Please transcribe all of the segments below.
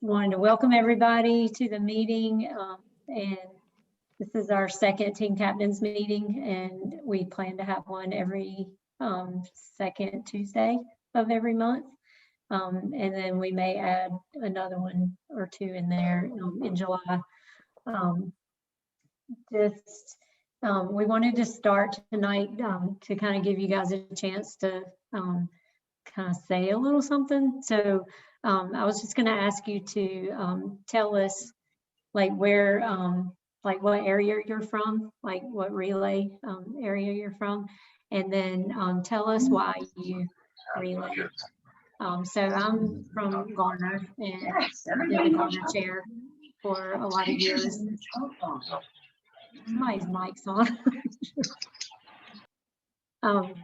wanted to welcome everybody to the meeting. And this is our second team captains meeting, and we plan to have one every second Tuesday of every month. And then we may add another one or two in there in July. We wanted to start tonight to kind of give you guys a chance to kind of say a little something. So I was just going to ask you to tell us like where, like what area you're from, like what relay area you're from, and then tell us why you relay. So I'm from Garner, and I've been the Garner chair for a lot of years. Somebody's mic's on. I've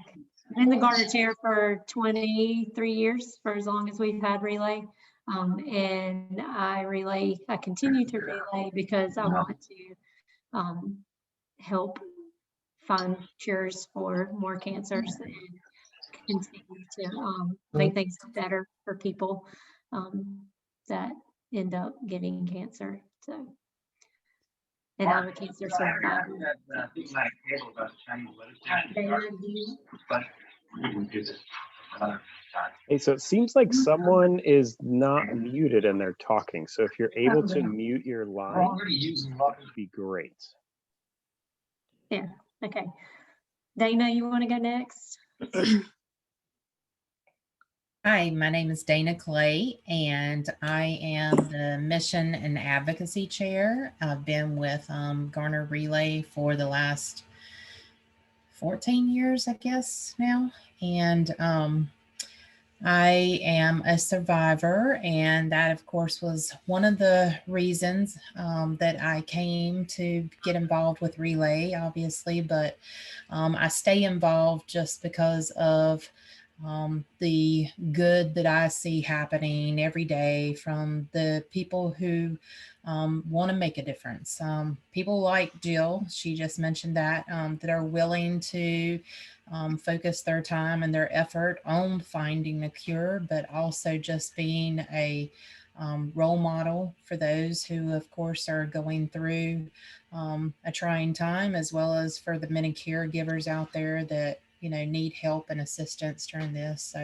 been the Garner chair for 23 years, for as long as we've had relay. And I continue to relay because I want to help find cures for more cancers and continue to make things better for people that end up getting cancer. So, and I'm a cancer survivor. Hey, so it seems like someone is not muted and they're talking. So if you're able to mute your line, that would be great. Yeah, okay. Dana, you want to go next? Hi, my name is Dana Clay, and I am the Mission and Advocacy Chair. I've been with Garner Relay for the last 14 years, I guess now. And I am a survivor, and that, of course, was one of the reasons that I came to get involved with Relay, obviously, but I stay involved just because of the good that I see happening every day from the people who want to make a difference. People like Jill, she just mentioned that, that are willing to focus their time and their effort on finding a cure, but also just being a role model for those who, of course, are going through a trying time, as well as for the many caregivers out there that need help and assistance during this. So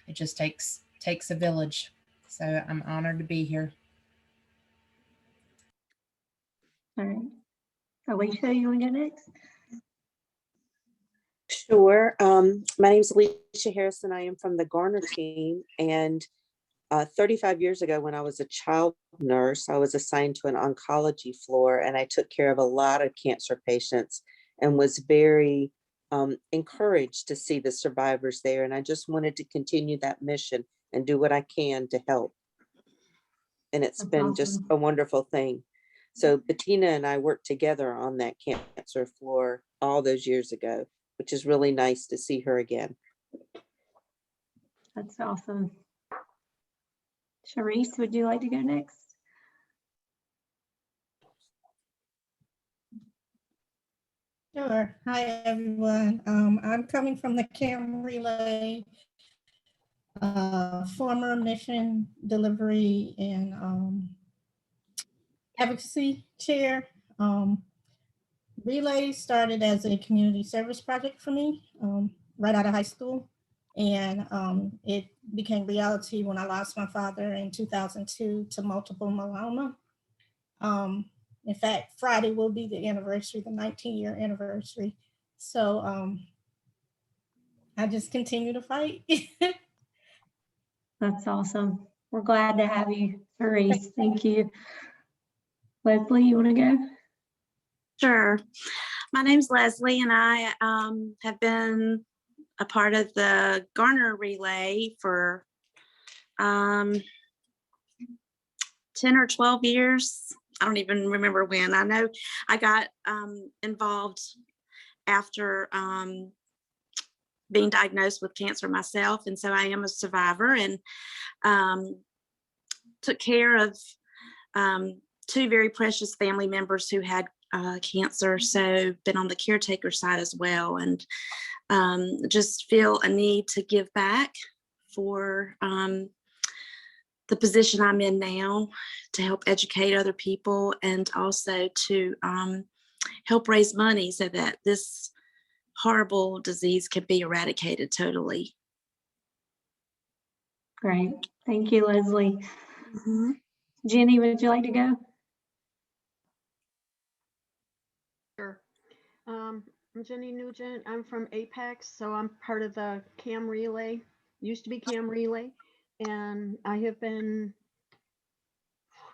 it just takes a village. So I'm honored to be here. All right. Alicia, you want to go next? Sure. My name is Alicia Harrison. I am from the Garner team. And 35 years ago, when I was a child nurse, I was assigned to an oncology floor, and I took care of a lot of cancer patients and was very encouraged to see the survivors there. And I just wanted to continue that mission and do what I can to help. And it's been just a wonderful thing. So Bettina and I worked together on that cancer floor all those years ago, which is really nice to see her again. That's awesome. Sharice, would you like to go next? Sure. Hi, everyone. I'm coming from the CAM Relay, former mission delivery and advocacy chair. Relay started as a community service project for me right out of high school. And it became reality when I lost my father in 2002 to multiple myeloma. In fact, Friday will be the anniversary, the 19-year anniversary. So I just continue to fight. That's awesome. We're glad to have you, Sharice. Thank you. Leslie, you want to go? Sure. My name's Leslie, and I have been a part of the Garner Relay for 10 or 12 years. I don't even remember when. I know I got involved after being diagnosed with cancer myself, and so I am a survivor, and took care of two very precious family members who had cancer, so been on the caretaker side as well, and just feel a need to give back for the position I'm in now, to help educate other people and also to help raise money so that this horrible disease can be eradicated totally. Great. Thank you, Leslie. Mhm. Jenny, would you like to go? Sure. I'm Jenny Nugent. I'm from Apex, so I'm part of the CAM Relay, used to be CAM Relay, and I have been,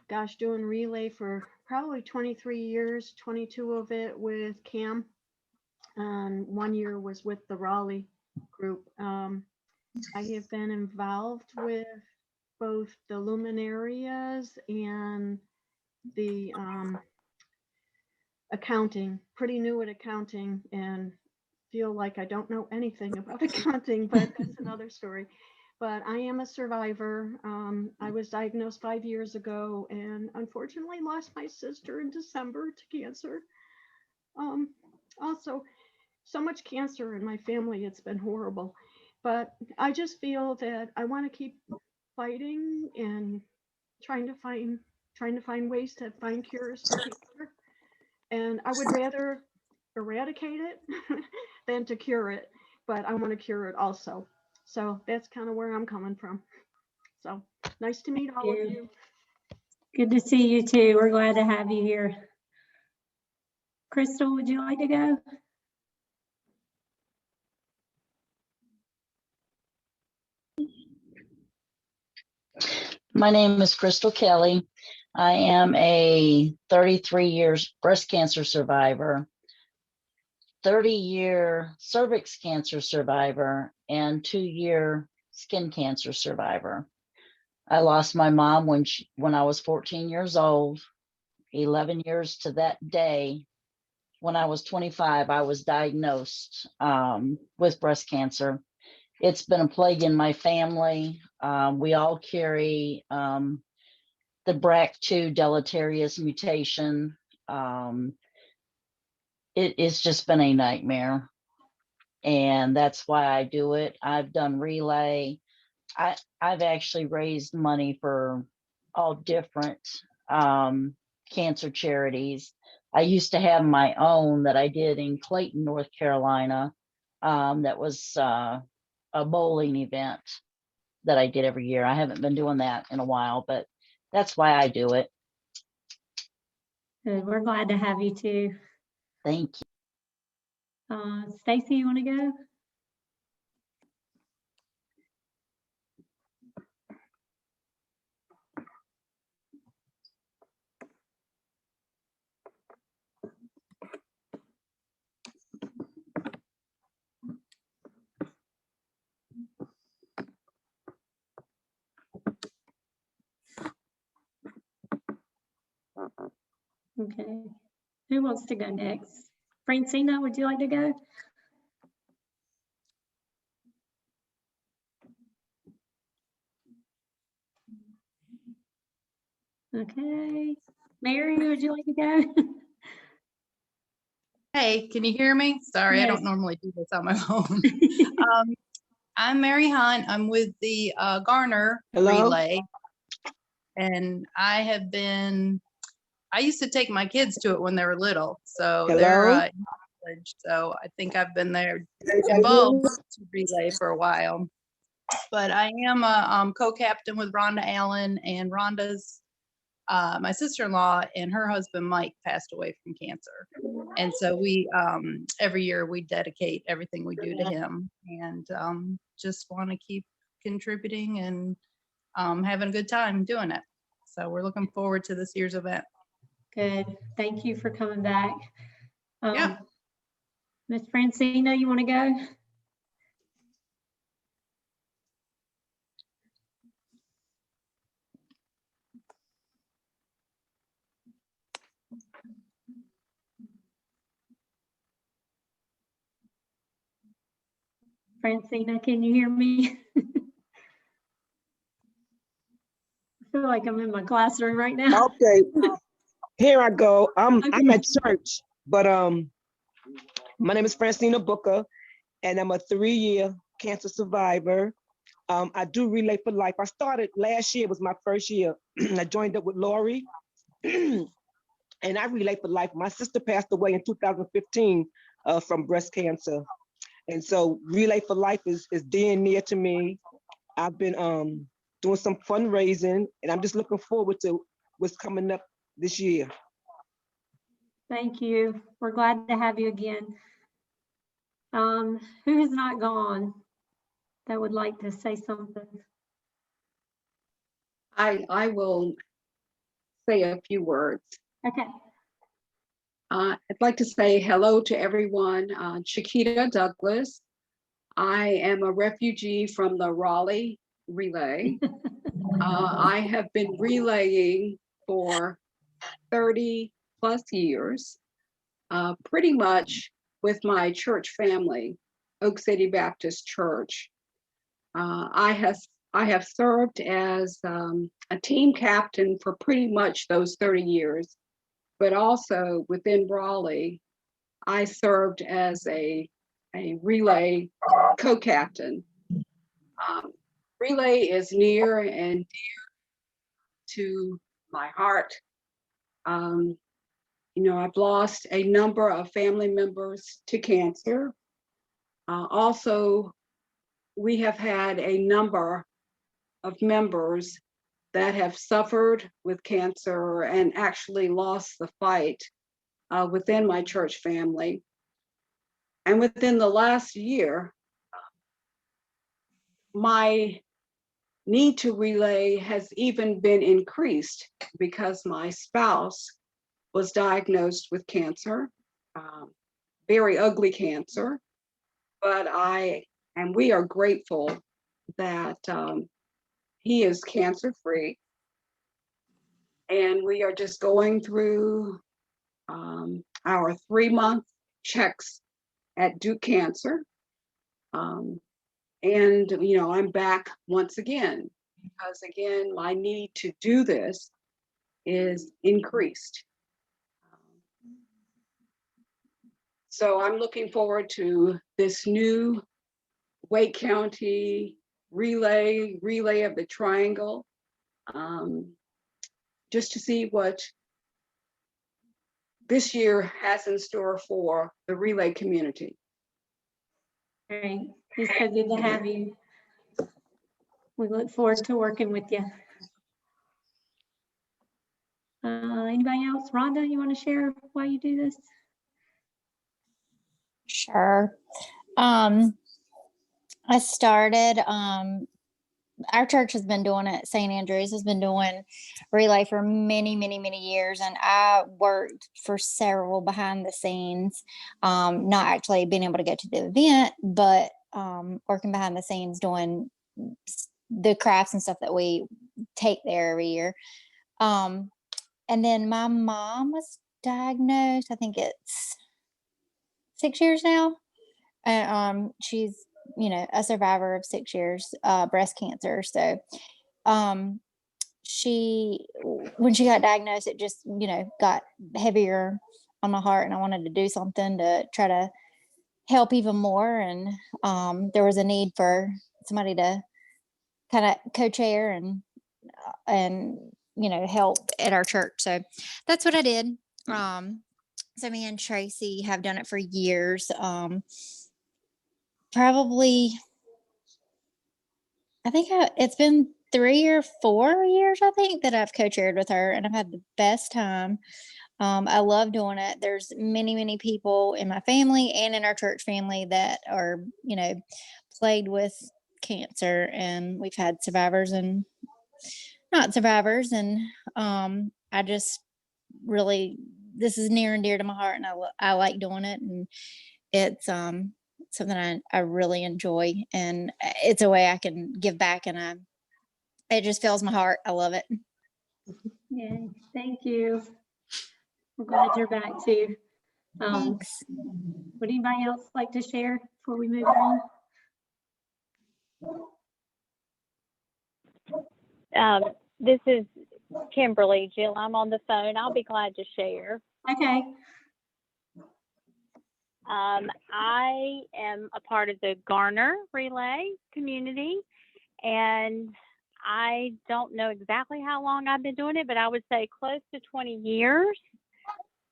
gosh, doing relay for probably 23 years, 22 of it with CAM, and 1 year was with the Raleigh group. I have been involved with both the luminarias and the accounting, pretty new at accounting, and feel like I don't know anything about accounting, but that's another story. But I am a survivor. I was diagnosed 5 years ago and unfortunately lost my sister in December to cancer. Also, so much cancer in my family, it's been horrible. But I just feel that I want to keep fighting and trying to find ways to find cures for cancer. And I would rather eradicate it than to cure it, but I want to cure it also. So that's kind of where I'm coming from. So nice to meet all of you. Good to see you too. We're glad to have you here. Crystal, would you like to go? My name is Crystal Kelly. I am a 33 years breast cancer survivor, 30-year cervix cancer survivor, and 2-year skin cancer survivor. I lost my mom when I was 14 years old. 11 years to that day, when I was 25, I was diagnosed with breast cancer. It's been a plague in my family. We all carry the BRCA2 deleterious mutation. It's just been a nightmare. And that's why I do it. I've done relay. I've actually raised money for all different cancer charities. I used to have my own that I did in Clayton, North Carolina. That was a bowling event that I did every year. I haven't been doing that in a while, but that's why I do it. Good. We're glad to have you too. Thank you. Stacy, you want to go? Okay. Who wants to go next? Francina, would you like to go? Okay. Mary, would you like to go? Hey, can you hear me? Sorry, I Yes. don't normally do this on my phone. I'm Mary Hunt. I'm with the Garner Relay. And I used to take my kids to it when they were little. So they're in college. So I think I've been there involved to relay for a while. But I am a co-captain with Rhonda Allen, and Rhonda's my sister-in-law and her husband Mike passed away from cancer, and so we every year we dedicate everything we do to him, and just want to keep contributing and having a good time doing it. So we're looking forward to this year's event. Good. Thank you for coming back. Yeah. Miss Francina, you want to go? Francina, can you hear me? I feel like I'm in my classroom right now. Okay, here I go. I'm Okay. at church, but my name is Francina Booker, and I'm a 3-year cancer survivor. I do Relay for Life. I started last year, was my first year. I joined up with Lori and I Relay for Life. My sister passed away in 2015 from breast cancer. And so Relay for Life is dear and near to me. I've been doing some fundraising and I'm just looking forward to what's coming up this year. Thank you. We're glad to have you again. Who has not gone that would like to say something? I will say a few words. Okay. I'd like to say hello to everyone. Chiquita Douglas. I am a refugee from the Raleigh Relay. I have been relaying for 30 plus years, pretty much with my church family, Oak City Baptist Church. I have served as a team captain for pretty much those 30 years, but also within Raleigh, I served as a relay co-captain. Relay is near and dear to my heart. You know, I've lost a number of family members to cancer. Also, we have had a number of members that have suffered with cancer and actually lost the fight within my church family. And within the last year, my need to relay has even been increased because my spouse was diagnosed with cancer, very ugly cancer. But we are grateful that he is cancer free. And we are just going through our 3-month checks at Duke Cancer. And, you know, I'm back once again, because again, my need to do this is increased. So I'm looking forward to this new Wake County relay of the Triangle, just to see what this year has in store for the relay community. Great. It's so good to have you. We look forward to working with you. Anybody else? Rhonda, you want to share why you do this? Sure. I started, our church has been doing it. St. Andrews has been doing relay for many, many, many years. And I worked for several behind the scenes, not actually being able to go to the event, but working behind the scenes doing the crafts and stuff that we take there every year. And then my mom was diagnosed, I think it's 6 years now. And she's, you know, a survivor of 6 years, breast cancer. So when she got diagnosed, it just, you know, got heavier on my heart, and I wanted to do something to try to help even more. And there was a need for somebody to kind of co-chair and you know, help at our church. So that's what I did. So me and Tracy have done it for years. Probably, I think it's been 3 or 4 years, I think, that I've co-chaired with her, and I've had the best time. I love doing it. There's many, many people in my family and in our church family that are, you know, plagued with cancer, and we've had survivors and not survivors. And I just really, this is near and dear to my heart, and I like doing it, and it's something I really enjoy, and it's a way I can give back, and it just fills my heart. I love it. Yeah, thank you. We're glad you're back too. Thanks. Would anybody else like to share before we move on? This is Kimberly. Jill, I'm on the phone. I'll be glad to share. Okay. I am a part of the Garner Relay community, And I don't know exactly how long I've been doing it, but I would say close to 20 years.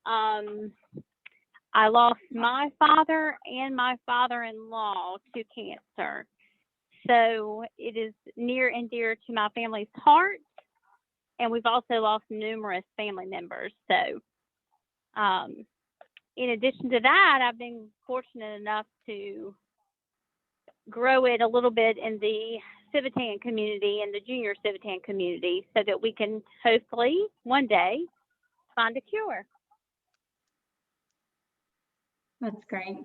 I lost my father and my father-in-law to cancer. So it is near and dear to my family's heart. And we've also lost numerous family members. So in addition to that, I've been fortunate enough to grow it a little bit in the Civitan community and the junior Civitan community so that we can hopefully one day find a cure. That's great.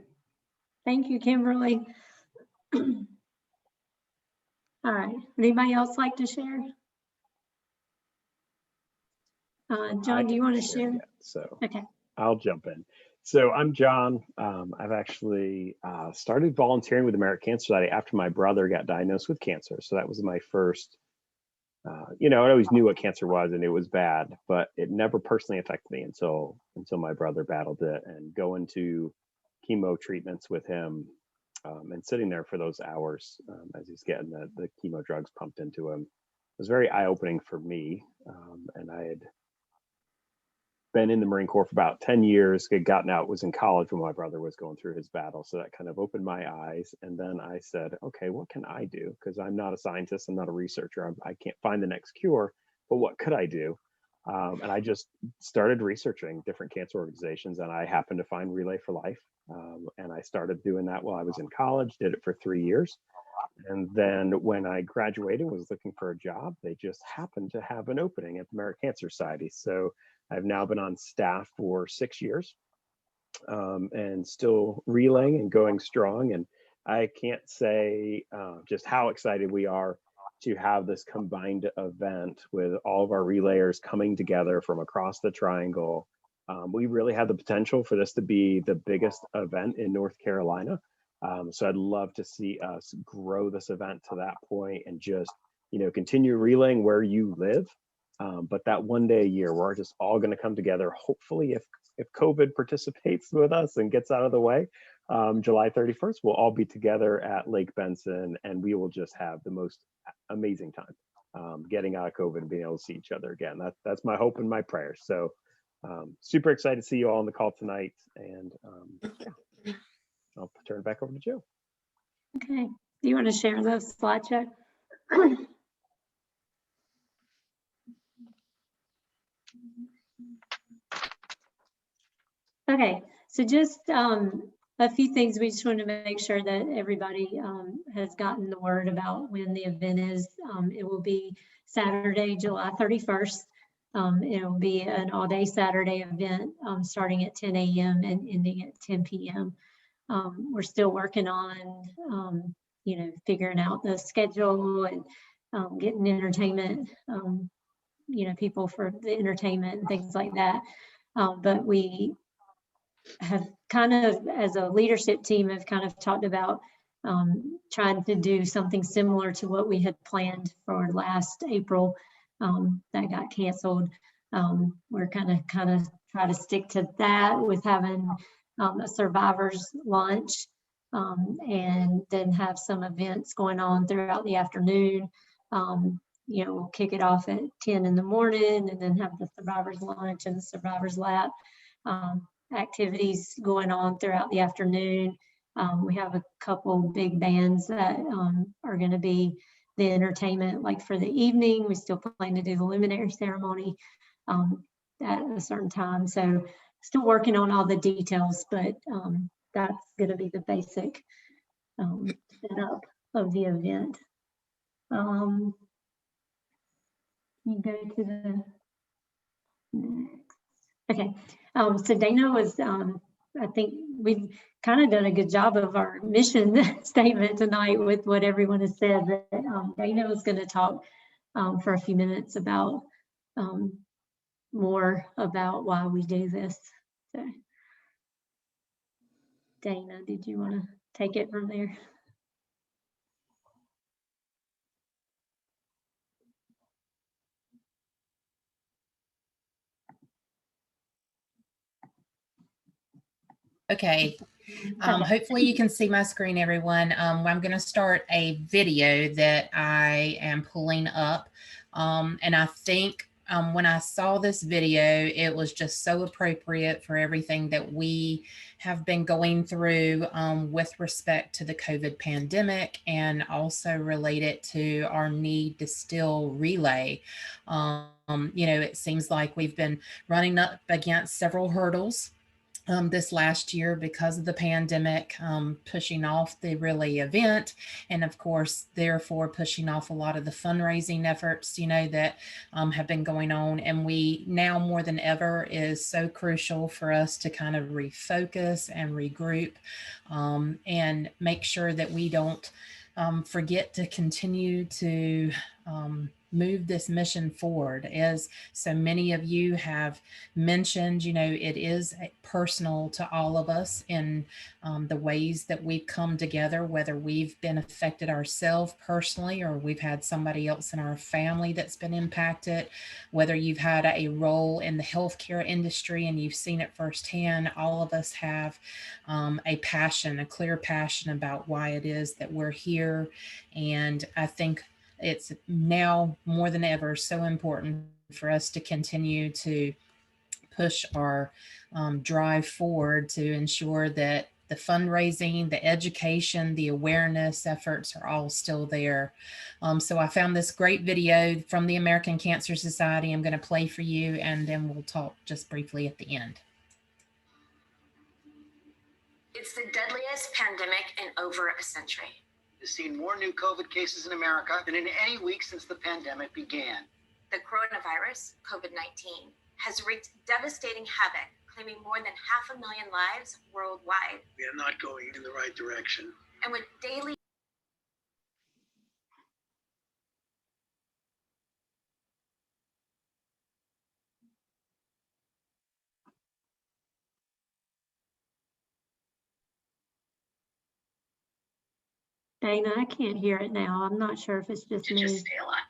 Thank you, Kimberly. All right. Would anybody else like to share? John, do you want to share? Yeah, so Okay. I'll jump in. So I'm John. I've actually started volunteering with American Cancer Society after my brother got diagnosed with cancer. So that was my first, I always knew what cancer was and it was bad, but it never personally affected me until my brother battled it, and going to chemo treatments with him and sitting there for those hours as he's getting the chemo drugs pumped into him was very eye-opening for me. And I had been in the Marine Corps for about 10 years, had gotten out, was in college when my brother was going through his battle. So that kind of opened my eyes. And then I said, okay, what can I do? Because I'm not a scientist, I'm not a researcher, I can't find the next cure, but what could I do? And I just started researching different cancer organizations, and I happened to find Relay for Life. And I started doing that while I was in college, did it for 3 years. And then when I graduated, was looking for a job, they just happened to have an opening at the American Cancer Society. So I've now been on staff for 6 years and still relaying and going strong. And I can't say just how excited we are to have this combined event with all of our relayers coming together from across the triangle. We really have the potential for this to be the biggest event in North Carolina. So I'd love to see us grow this event to that point and just, continue relaying where you live. But that one day a year, we're just all going to come together. Hopefully, if COVID participates with us and gets out of the way, July 31st, we'll all be together at Lake Benson, and we will just have the most amazing time getting out of COVID and being able to see each other again. That's my hope and my prayer. So super excited to see you all on the call tonight. And yeah, I'll turn it back over to Joe. Okay. Do you want to share those slideshow? Okay, so just a few things. We just want to make sure that everybody has gotten the word about when the event is. It will be Saturday, July 31st. It will be an all-day Saturday event starting at 10 a.m. and ending at 10 p.m. We're still working on, figuring out the schedule and getting entertainment, people for the entertainment and things like that. But we have kind of, as a leadership team, have kind of talked about trying to do something similar to what we had planned for last April that got canceled. We're kind of try to stick to that with having a survivors lunch and then have some events going on throughout the afternoon. We'll kick it off at 10 in the morning and then have the survivors lunch and the survivors lap. Activities going on throughout the afternoon. We have a couple big bands that are going to be the entertainment. Like for the evening, we still plan to do the luminary ceremony at a certain time. So still working on all the details, but that's going to be the basic setup of the event. You go to the next. Okay, so Dana was, I think we've kind of done a good job of our mission statement tonight with what everyone has said. That Dana was going to talk for a few minutes about more about why we do this. So, Dana, did you want to take it from there? Okay. Hopefully you can see my screen, everyone. I'm going to start a video that I am pulling up. And I think when I saw this video, it was just so appropriate for everything that we have been going through with respect to the COVID pandemic, and also related to our need to still relay. You know, it seems like we've been running up against several hurdles this last year because of the pandemic, pushing off the relay event, and of course, therefore pushing off a lot of the fundraising efforts, you know, that have been going on. And we now more than ever is so crucial for us to kind of refocus and regroup, and make sure that we don't forget to continue to move this mission forward. As so many of you have mentioned, you know, it is personal to all of us in the ways that we've come together, whether we've been affected ourselves personally or we've had somebody else in our family that's been impacted, whether you've had a role in the healthcare industry and you've seen it firsthand. All of us have a passion, a clear passion about why it is that we're here. And I think it's now more than ever so important for us to continue to push our drive forward to ensure that the fundraising, the education, the awareness efforts are all still there. So I found this great video from the American Cancer Society. I'm going to play for you, and then we'll talk just briefly at the end. It's the deadliest pandemic in over a century. Has seen more new COVID cases in America than in any week since the pandemic began. The coronavirus, COVID-19, has wreaked devastating havoc, claiming more than 500,000 lives worldwide. We are not going in the right direction. And with daily Dana, I can't hear it now. I'm not sure if it's just to me. just stay alive.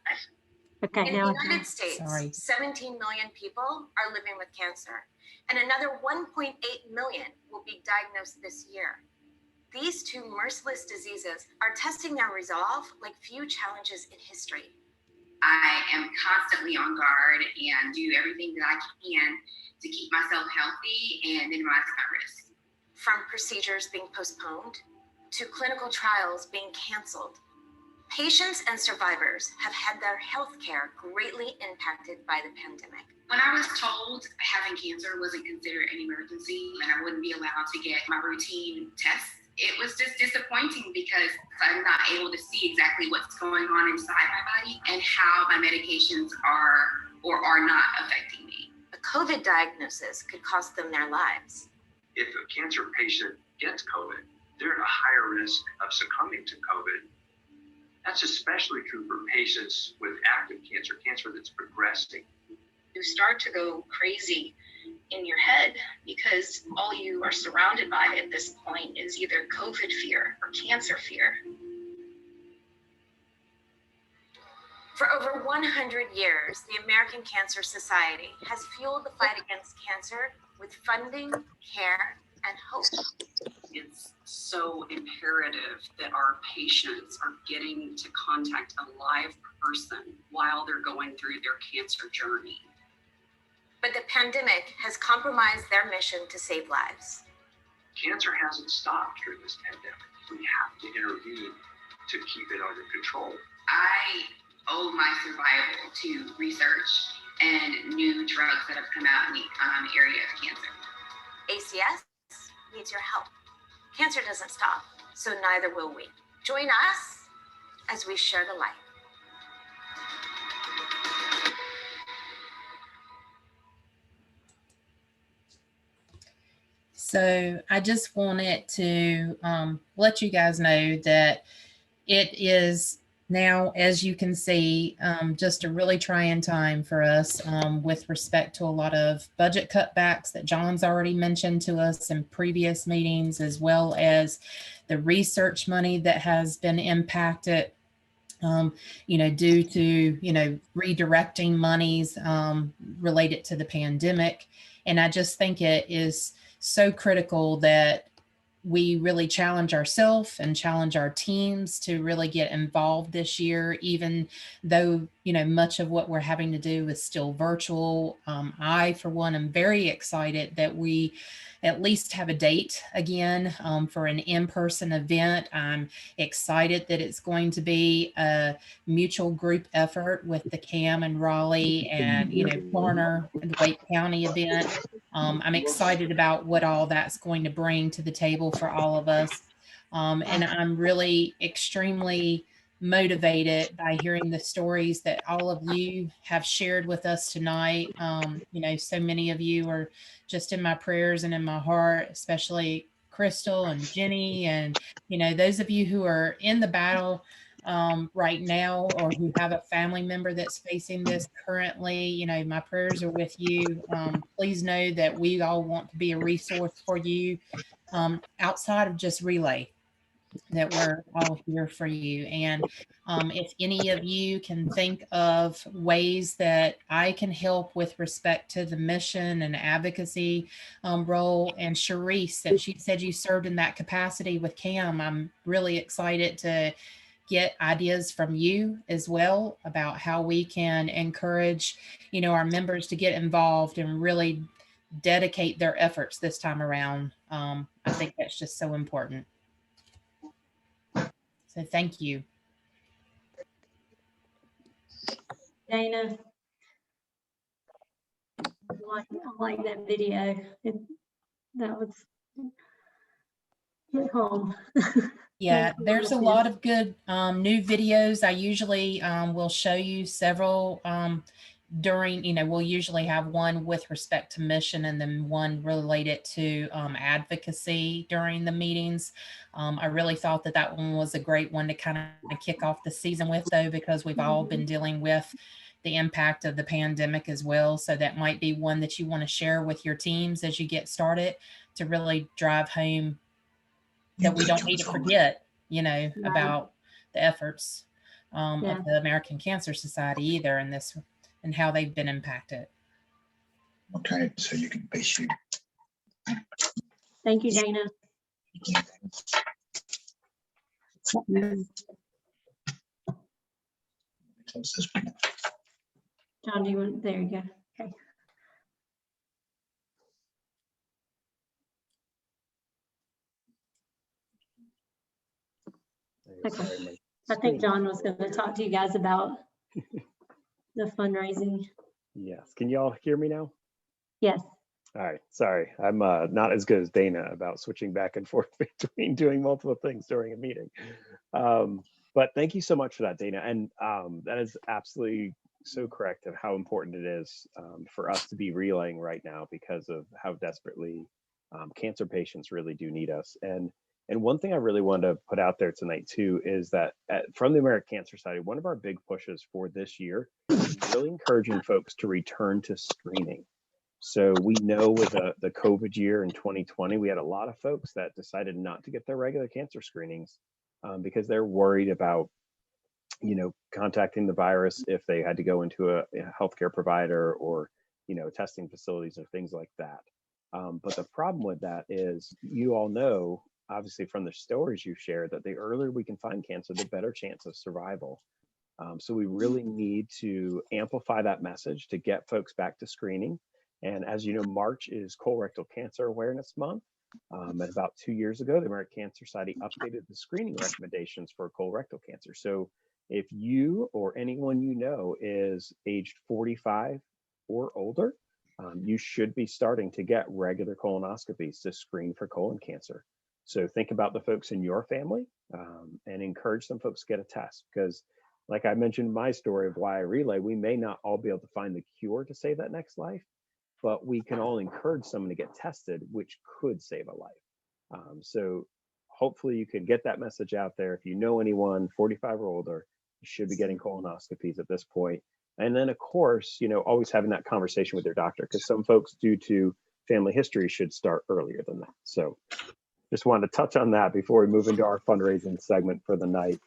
Okay, In now the I can. United States, Sorry. 17 million people are living with cancer, and another 1.8 million will be diagnosed this year. These two merciless diseases are testing their resolve like few challenges in history. I am constantly on guard and do everything that I can to keep myself healthy and minimize my risk. From procedures being postponed to clinical trials being canceled, patients and survivors have had their health care greatly impacted by the pandemic. When I was told having cancer wasn't considered an emergency and I wouldn't be allowed to get my routine tests, it was just disappointing because I'm not able to see exactly what's going on inside my body and how my medications are or are not affecting me. A COVID diagnosis could cost them their lives. If a cancer patient gets COVID, they're at a higher risk of succumbing to COVID. That's especially true for patients with active cancer, cancer that's progressing. You start to go crazy in your head because all you are surrounded by at this point is either COVID fear or cancer fear. For over 100 years, the American Cancer Society has fueled the fight against cancer with funding, care, and hope. It's so imperative that our patients are getting to contact a live person while they're going through their cancer journey. But the pandemic has compromised their mission to save lives. Cancer hasn't stopped during this pandemic. We have to intervene to keep it under control. I owe my survival to research and new drugs that have come out in the area of cancer. ACS needs your help. Cancer doesn't stop, so neither will we. Join us as we share the light. So I just wanted to let you guys know that it is now, as you can see, just a really trying time for us with respect to a lot of budget cutbacks that John's already mentioned to us in previous meetings, as well as the research money that has been impacted, due to, redirecting monies related to the pandemic. And I just think it is so critical that we really challenge ourselves and challenge our teams to really get involved this year, even though, you know, much of what we're having to do is still virtual. I, for one, am very excited that we at least have a date again for an in-person event. I'm excited that it's going to be a mutual group effort with the CAM and Raleigh and, you know, Garner and the Wake County event. I'm excited about what all that's going to bring to the table for all of us. And I'm really extremely motivated by hearing the stories that all of you have shared with us tonight. You know, so many of you are just in my prayers and in my heart, especially Crystal and Jenny, and, you know, those of you who are in the battle right now, or who have a family member that's facing this currently, you know, my prayers are with you. Please know that we all want to be a resource for you outside of just Relay, that we're all here for you. And if any of you can think of ways that I can help with respect to the mission and advocacy role, and Sharice, that she said you served in that capacity with CAM, I'm really excited to get ideas from you as well about how we can encourage, you know, our members to get involved and really dedicate their efforts this time around. I think that's just so important. So thank you. Dana, I like that video. That was hit home. Yeah, there's a lot of good new videos. I usually will show you several during, you know, we'll usually have one with respect to mission and then one related to advocacy during the meetings. I really thought that that one was a great one to kind of kick off the season with, though, because we've all been dealing with the impact of the pandemic as well. So that might be one that you want to share with your teams as you get started, to really drive home that we don't need to forget, you know, about the efforts of the American Cancer Society either in this, and how they've been impacted. Okay, so you can base you. Thank you, Dana. John, do you want, there you go. Okay. Okay. I think John was going to talk to you guys about the fundraising. Yes. Can you all hear me now? Yes. All right. Sorry. I'm not as good as Dana about switching back and forth between doing multiple things during a meeting. But thank you so much for that, Dana. And that is absolutely so correct of how important it is for us to be relaying right now, because of how desperately cancer patients really do need us. And one thing I really wanted to put out there tonight too is that from the American Cancer Society, one of our big pushes for this year is really encouraging folks to return to screening. So we know with the COVID year in 2020, we had a lot of folks that decided not to get their regular cancer screenings because they're worried about, you know, contacting the virus if they had to go into a healthcare provider or, you know, testing facilities or things like that. But the problem with that is, you all know, obviously from the stories you shared, that the earlier we can find cancer, the better chance of survival. So we really need to amplify that message to get folks back to screening. And as you know, March is Colorectal Cancer Awareness Month. And about 2 years ago, the American Cancer Society updated the screening recommendations for colorectal cancer. So if you or anyone you know is aged 45 or older, you should be starting to get regular colonoscopies to screen for colon cancer. So think about the folks in your family and encourage some folks to get a test, because like I mentioned my story of why I relay, we may not all be able to find the cure to save that next life, but we can all encourage someone to get tested, which could save a life. So hopefully you can get that message out there. If you know anyone 45 or older, you should be getting colonoscopies at this point. And then of course, you know, always having that conversation with their doctor, because some folks, due to family history, should start earlier than that. So just wanted to touch on that before we move into our fundraising segment for the night.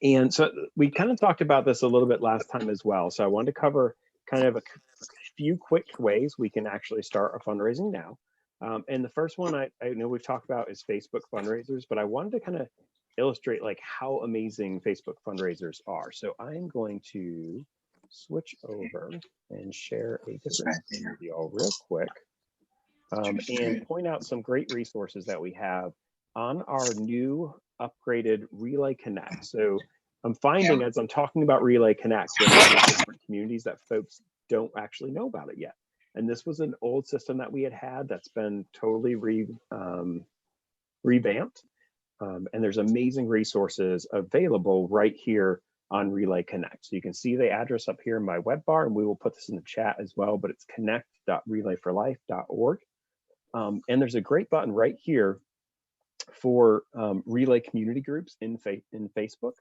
And so we kind of talked about this a little bit last time as well. So I wanted to cover kind of a few quick ways we can actually start our fundraising now. And the first one I know we've talked about is Facebook fundraisers, but I wanted to kind of illustrate like how amazing Facebook fundraisers are. So I'm going to switch over and share a different screen with y'all real quick, and point out some great resources that we have on our new upgraded Relay Connect. So I'm finding as I'm talking about Relay Connect, there are different communities that folks don't actually know about it yet. And this was an old system that we had that's been totally revamped. And there's amazing resources available right here on Relay Connect. So you can see the address up here in my web bar, and we will put this in the chat as well, but it's connect.relayforlife.org. And there's a great button right here for Relay community groups in Facebook.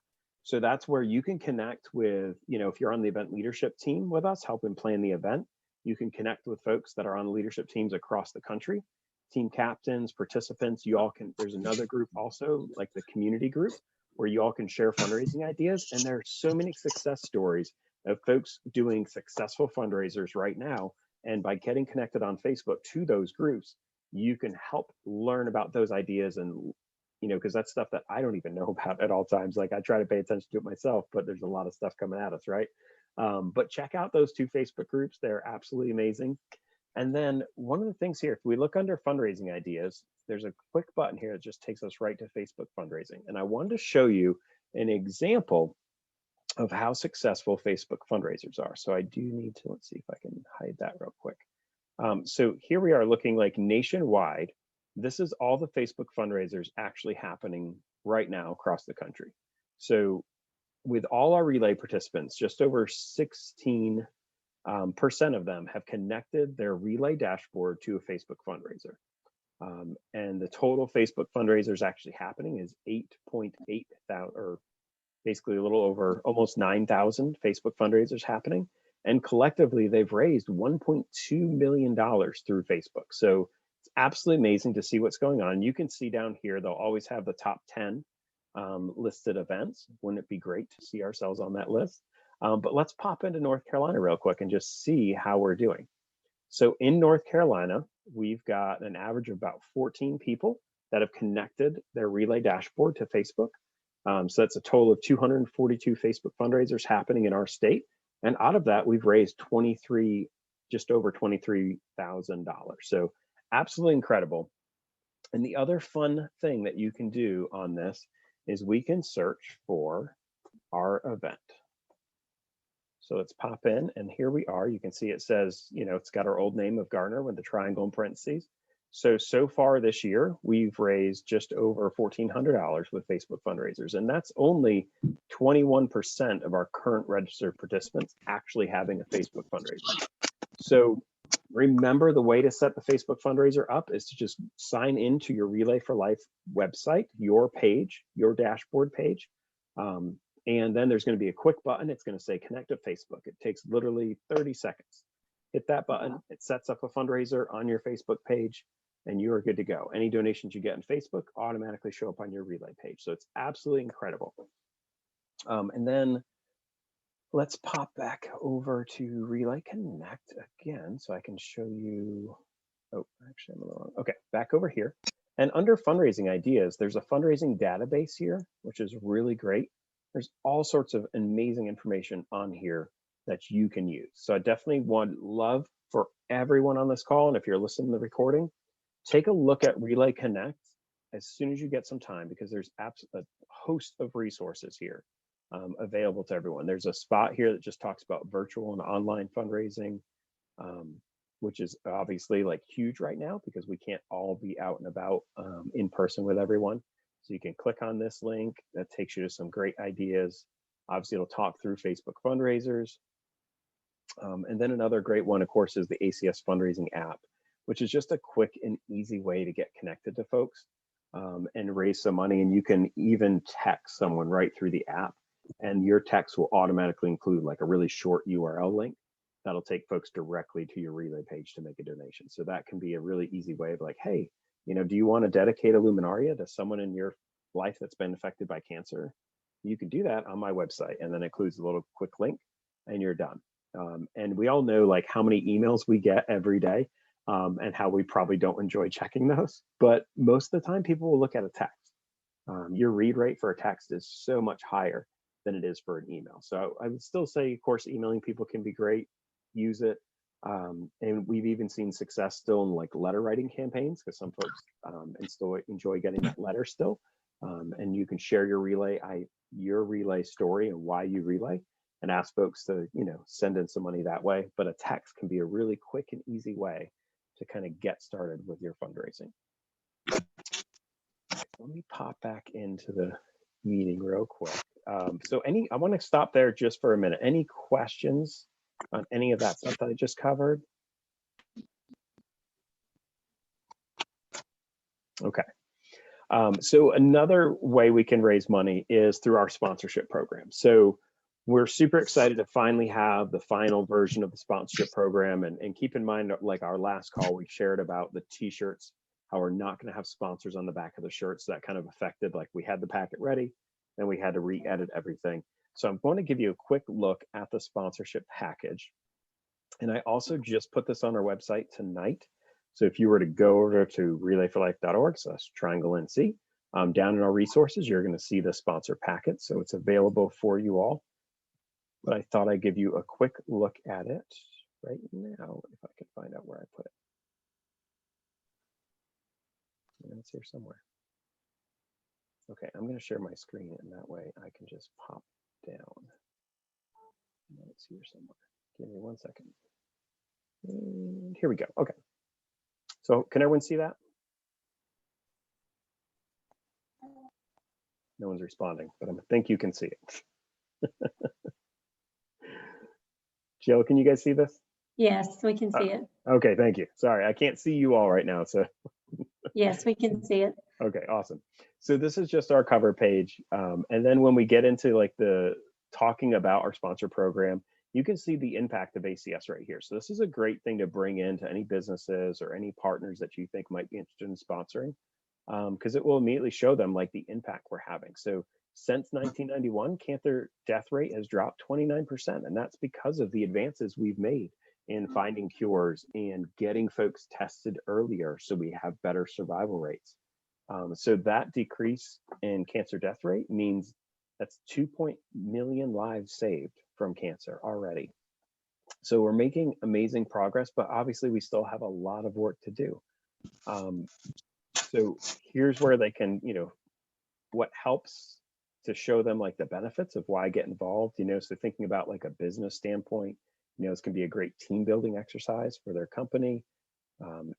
So that's where you can connect with, if you're on the event leadership team with us, helping plan the event, you can connect with folks that are on leadership teams across the country, team captains, participants. You all can, there's another group also, like the community group, where you all can share fundraising ideas. And there are so many success stories of folks doing successful fundraisers right now. And by getting connected on Facebook to those groups, you can help learn about those ideas. And because that's stuff that I don't even know about at all times. Like I try to pay attention to it myself, but there's a lot of stuff coming at us, right? But check out those two Facebook groups. They're absolutely amazing. And then one of the things here, if we look under fundraising ideas, there's a quick button here that just takes us right to Facebook fundraising. And I wanted to show you an example of how successful Facebook fundraisers are. So I do need to, let's see if I can hide that real quick. So here we are looking like nationwide. This is all the Facebook fundraisers actually happening right now across the country. So with all our Relay participants, just over 16% of them have connected their Relay dashboard to a Facebook fundraiser. And the total Facebook fundraisers actually happening is 8.8 thousand, or basically a little over almost 9,000 Facebook fundraisers happening. And collectively, they've raised $1.2 million through Facebook. So it's absolutely amazing to see what's going on. You can see down here, they'll always have the top 10 listed events. Wouldn't it be great to see ourselves on that list? But let's pop into North Carolina real quick and just see how we're doing. So in North Carolina, we've got an average of about 14 people that have connected their Relay dashboard to Facebook. So that's a total of 242 Facebook fundraisers happening in our state. And out of that, we've raised just over $23,000. So absolutely incredible. And the other fun thing that you can do on this is we can search for our event. So let's pop in, and here we are. You can see it says, it's got our old name of Garner with the triangle in parentheses. So far this year, we've raised just over $1,400 with Facebook fundraisers, and that's only 21% of our current registered participants actually having a Facebook fundraiser. So remember, the way to set the Facebook fundraiser up is to just sign into your Relay for Life website, your page, your dashboard page. And then there's going to be a quick button. It's going to say connect to Facebook. It takes literally 30 seconds. Hit that button. It sets up a fundraiser on your Facebook page, and you are good to go. Any donations you get on Facebook automatically show up on your Relay page. So it's absolutely incredible. And then let's pop back over to Relay Connect again so I can show you. Oh, actually, I'm a little wrong. Okay, back over here. And under fundraising ideas, there's a fundraising database here, which is really great. There's all sorts of amazing information on here that you can use. So I definitely would love for everyone on this call, and if you're listening to the recording, take a look at Relay Connect as soon as you get some time, because there's a host of resources here available to everyone. There's a spot here that just talks about virtual and online fundraising, which is obviously like huge right now because we can't all be out and about in person with everyone. So you can click on this link that takes you to some great ideas. Obviously, it'll talk through Facebook fundraisers. And then another great one, of course, is the ACS fundraising app, which is just a quick and easy way to get connected to folks and raise some money. And you can even text someone right through the app, and your text will automatically include like a really short URL link that'll take folks directly to your Relay page to make a donation. So that can be a really easy way of like, hey, do you want to dedicate a luminaria to someone in your life that's been affected by cancer? You can do that on my website, and then it includes a little quick link, and you're done. And we all know like how many emails we get every day. and how we probably don't enjoy checking those. But most of the time, people will look at a text. Your read rate for a text is so much higher than it is for an email. So I would still say, of course, emailing people can be great. Use it. And we've even seen success still in like letter writing campaigns, because some folks still enjoy getting that letter still. And you can share your relay story and why you relay, and ask folks to, send in some money that way. But a text can be a really quick and easy way to kind of get started with your fundraising. Let me pop back into the meeting real quick. I want to stop there just for a minute. Any questions on any of that stuff that I just covered? Okay. So another way we can raise money is through our sponsorship program. So we're super excited to finally have the final version of the sponsorship program. And keep in mind, like our last call, we shared about the t-shirts, how we're not going to have sponsors on the back of the shirts. So that kind of affected, like, we had the packet ready, then we had to re-edit everything. So I'm going to give you a quick look at the sponsorship package. And I also just put this on our website tonight. So if you were to go over to relayforlife.org/triangle-NC, down in our resources, you're going to see the sponsor packet. So it's available for you all. But I thought I'd give you a quick look at it right now, if I can find out where I put it. And it's here somewhere. Okay, I'm going to share my screen, and that way I can just pop down. It's here somewhere. Give me 1 second. And here we go. Okay. So can everyone see that? No one's responding, but I think you can see it. Jill, can you guys see this? Yes, we can see it. Okay, thank you. Sorry, I can't see you all right now. So yes, we can see it. Okay, awesome. So this is just our cover page. And then when we get into like the talking about our sponsor program, you can see the impact of ACS right here. So this is a great thing to bring into any businesses or any partners that you think might be interested in sponsoring, because it will immediately show them like the impact we're having. So since 1991, cancer death rate has dropped 29%. And that's because of the advances we've made in finding cures and getting folks tested earlier so we have better survival rates. So that decrease in cancer death rate means that's 2 million lives saved from cancer already. So we're making amazing progress, but obviously we still have a lot of work to do. So here's where they can, what helps to show them like the benefits of why get involved, so thinking about like a business standpoint, this can be a great team building exercise for their company.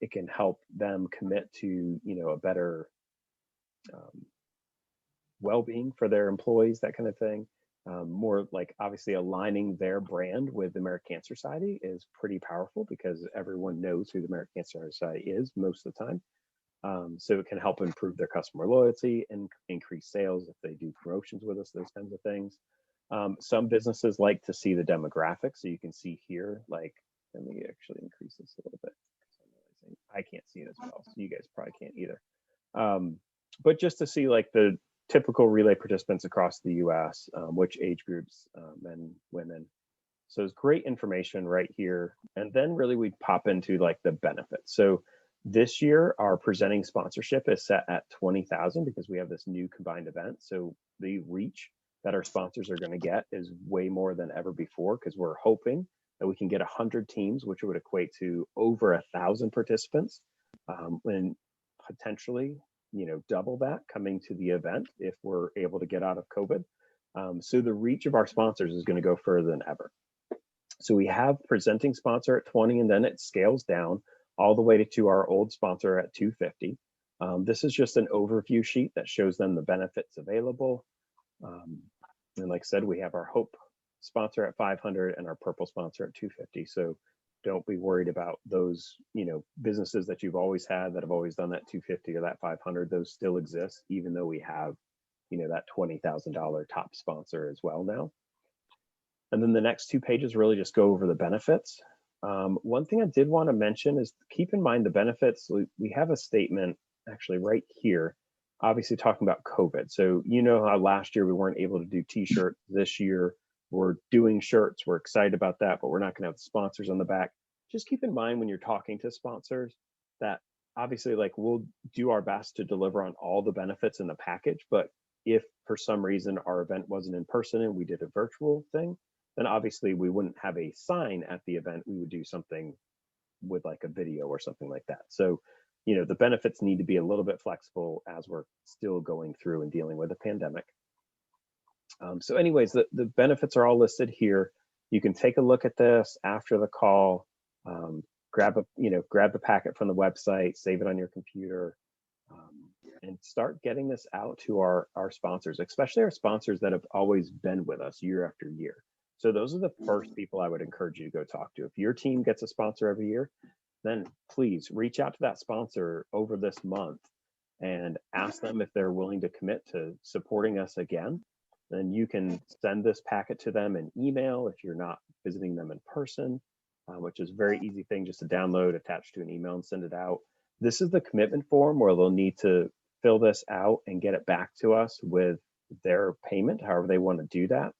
It can help them commit to, a better well-being for their employees, that kind of thing. More like obviously aligning their brand with the American Cancer Society is pretty powerful because everyone knows who the American Cancer Society is most of the time. So it can help improve their customer loyalty and increase sales if they do promotions with us, those kinds of things. Some businesses like to see the demographics. So you can see here, like, let me actually increase this a little bit. I can't see it as well, so you guys probably can't either. But just to see like the typical relay participants across the US, which age groups, men, women. So it's great information right here. And then really we pop into like the benefits. So this year, our presenting sponsorship is set at 20,000 because we have this new combined event. So the reach that our sponsors are going to get is way more than ever before, because we're hoping that we can get 100 teams, which would equate to over 1,000 participants, and potentially, double that coming to the event if we're able to get out of COVID. So the reach of our sponsors is going to go further than ever. So we have presenting sponsor at 20, and then it scales down all the way to our old sponsor at 250. This is just an overview sheet that shows them the benefits available. And like I said, we have our Hope sponsor at 500 and our Purple sponsor at 250. So don't be worried about those, businesses that you've always had that have always done that 250 or that 500. Those still exist, even though we have, that $20,000 top sponsor as well now. And then the next 2 pages really just go over the benefits. One thing I did want to mention is keep in mind the benefits. We have a statement actually right here, obviously talking about COVID. So how last year we weren't able to do t-shirts. This year we're doing shirts. We're excited about that, but we're not going to have sponsors on the back. just keep in mind when you're talking to sponsors that obviously like we'll do our best to deliver on all the benefits in the package, but if for some reason our event wasn't in person and we did a virtual thing, then obviously we wouldn't have a sign at the event. We would do something with like a video or something like that. So, you know, the benefits need to be a little bit flexible as we're still going through and dealing with a pandemic. So anyways, the benefits are all listed here. You can take a look at this after the call, grab the packet from the website, save it on your computer, and start getting this out to our sponsors, especially our sponsors that have always been with us year after year. So those are the first people I would encourage you to go talk to. If your team gets a sponsor every year, then please reach out to that sponsor over this month and ask them if they're willing to commit to supporting us again. Then you can send this packet to them in email if you're not visiting them in person, which is a very easy thing just to download, attach to an email and send it out. This is the commitment form where they'll need to fill this out and get it back to us with their payment, however they want to do that.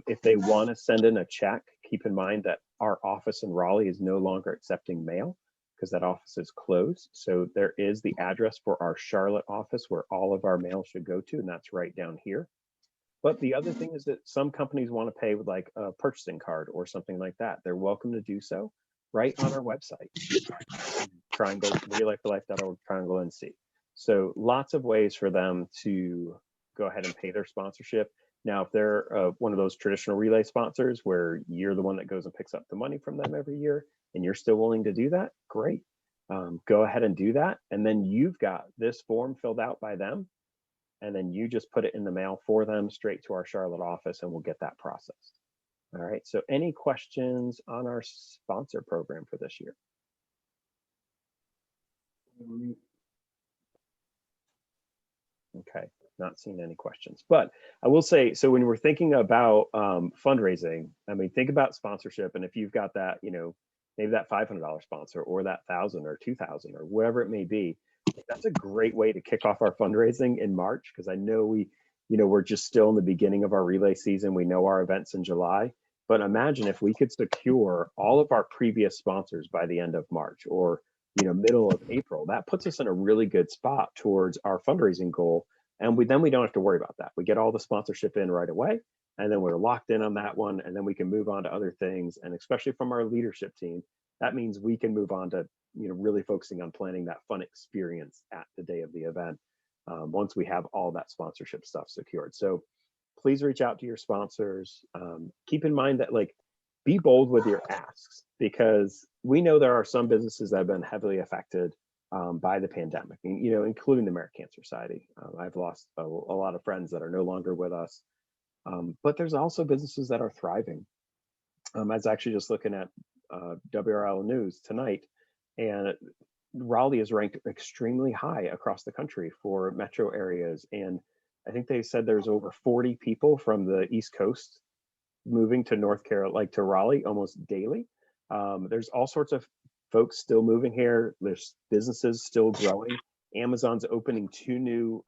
If they want to send in a check, keep in mind that our office in Raleigh is no longer accepting mail because that office is closed. So there is the address for our Charlotte office where all of our mail should go to, and that's right down here. But the other thing is that some companies want to pay with like a purchasing card or something like that. They're welcome to do so right on our website, Triangle, reallyforlife.org, Triangle NC. So lots of ways for them to go ahead and pay their sponsorship. Now, if they're one of those traditional relay sponsors where you're the one that goes and picks up the money from them every year and you're still willing to do that, great. Go ahead and do that. And then you've got this form filled out by them. And then you just put it in the mail for them straight to our Charlotte office and we'll get that processed. All right, so any questions on our sponsor program for this year? Okay, not seeing any questions, but I will say, so when we're thinking about fundraising, I mean, think about sponsorship. And if you've got that, you know, maybe that $500 sponsor or that 1,000 or 2,000 or whatever it may be, that's a great way to kick off our fundraising in March, because I know we're just still in the beginning of our relay season. We know our events in July, but imagine if we could secure all of our previous sponsors by the end of March or, you know, middle of April. That puts us in a really good spot towards our fundraising goal. And we don't have to worry about that. We get all the sponsorship in right away, and then we're locked in on that one, and then we can move on to other things. And especially from our leadership team, that means we can move on to, you know, really focusing on planning that fun experience at the day of the event once we have all that sponsorship stuff secured. So please reach out to your sponsors. Keep in mind that, like, be bold with your asks, because we know there are some businesses that have been heavily affected by the pandemic, you know, including the American Cancer Society. I've lost a lot of friends that are no longer with us, but there's also businesses that are thriving. I was actually just looking at WRL News tonight, and Raleigh is ranked extremely high across the country for metro areas. And I think they said there's over 40 people from the East Coast moving to North Carolina, like to Raleigh, almost daily. There's all sorts of folks still moving here. There's businesses still growing. Amazon's opening 2 new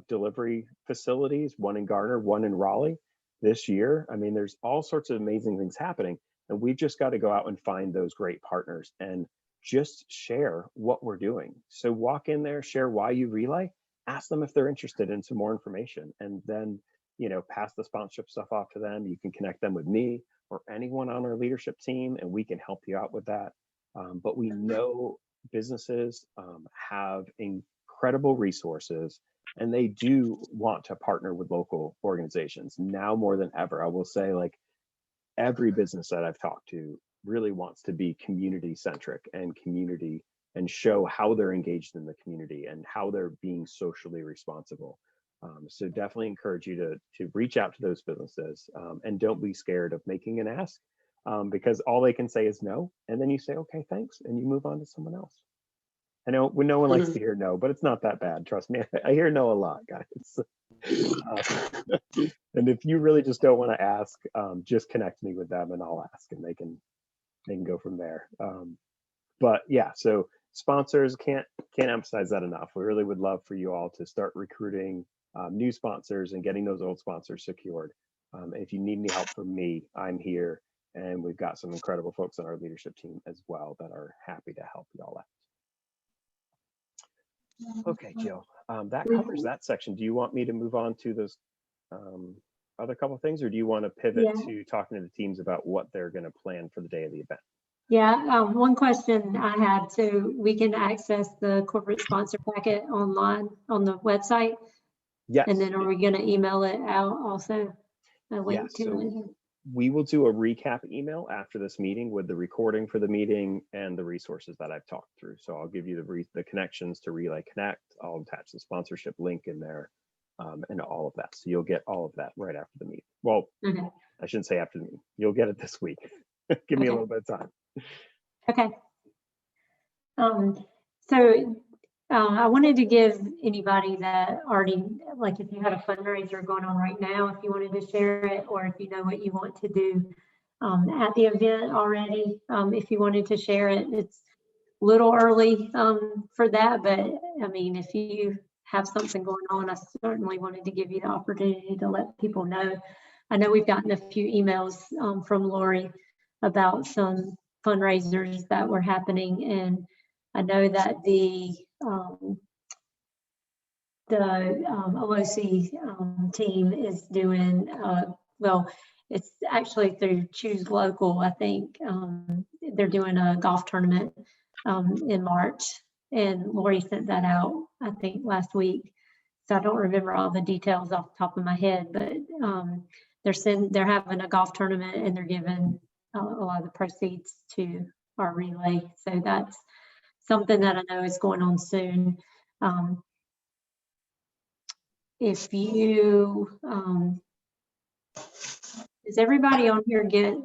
delivery facilities, one in Garner, one in Raleigh this year. I mean, there's all sorts of amazing things happening, and we've just got to go out and find those great partners and just share what we're doing. So walk in there, share why you relay, ask them if they're interested in some more information, and then, you know, pass the sponsorship stuff off to them. You can connect them with me or anyone on our leadership team, and we can help you out with that. But we know businesses have incredible resources, and they do want to partner with local organizations now more than ever. I will say, like, every business that I've talked to really wants to be community centric and community and show how they're engaged in the community and how they're being socially responsible. So definitely encourage you to reach out to those businesses, and don't be scared of making an ask, because all they can say is no. And then you say, okay, thanks. And you move on to someone else. I know no one likes to hear no, but it's not that bad. Trust me. I hear no a lot, guys. And if you really just don't want to ask, just connect me with them and I'll ask, and they can go from there. But yeah, so sponsors, can't emphasize that enough. We really would love for you all to start recruiting new sponsors and getting those old sponsors secured. If you need any help from me, I'm here. And we've got some incredible folks on our leadership team as well that are happy to help y'all out. Okay, Jill, that covers that section. Do you want me to move on to those other couple of things, or do you want to pivot to talking to the teams about what they're going to plan for the day of the event? Yeah, one question I had, so we can access the corporate sponsor packet online on the website? Yes. And then are we going to email it out also? A link Yes, to so it? we will do a recap email after this meeting with the recording for the meeting and the resources that I've talked through. So I'll give you the connections to Relay Connect. I'll attach the sponsorship link in there and all of that. So you'll get all of that right after the meeting. Well, I shouldn't say after the meeting. You'll get it this week. Give me a little bit of time. Okay. So I wanted to give anybody that already, like if you had a fundraiser going on right now, if you wanted to share it, or if you know what you want to do at the event already, if you wanted to share it. It's a little early for that, but I mean, if you have something going on, I certainly wanted to give you the opportunity to let people know. I know we've gotten a few emails from Lori about some fundraisers that were happening, and I know that the OOC team is doing, well, it's actually through Choose Local, I think. They're doing a golf tournament in March, and Lori sent that out, I think, last week. So I don't remember all the details off the top of my head, but they're having a golf tournament, and they're giving a lot of the proceeds to our relay. So that's something that I know is going on soon. If you, does everybody on here get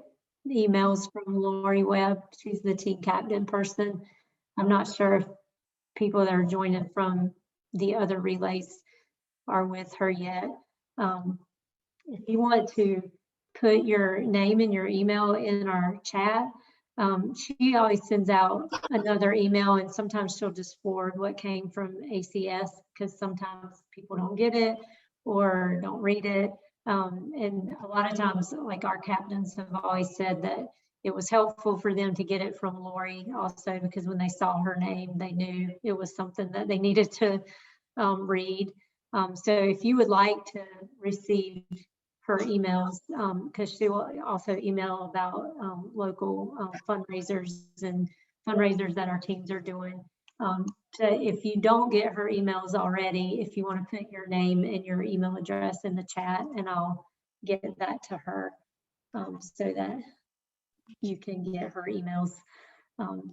emails from Lori Webb? She's the team captain person. I'm not sure if people that are joining from the other relays are with her yet. If you want to put your name and your email in our chat, she always sends out another email, and sometimes she'll just forward what came from ACS, because sometimes people don't get it or don't read it. And a lot of times, like our captains have always said that it was helpful for them to get it from Lori also, because when they saw her name, they knew it was something that they needed to read. So if you would like to receive her emails, because she will also email about local fundraisers and fundraisers that our teams are doing. So if you don't get her emails already, if you want to put your name and your email address in the chat, and I'll get that to her so that you can get her emails. And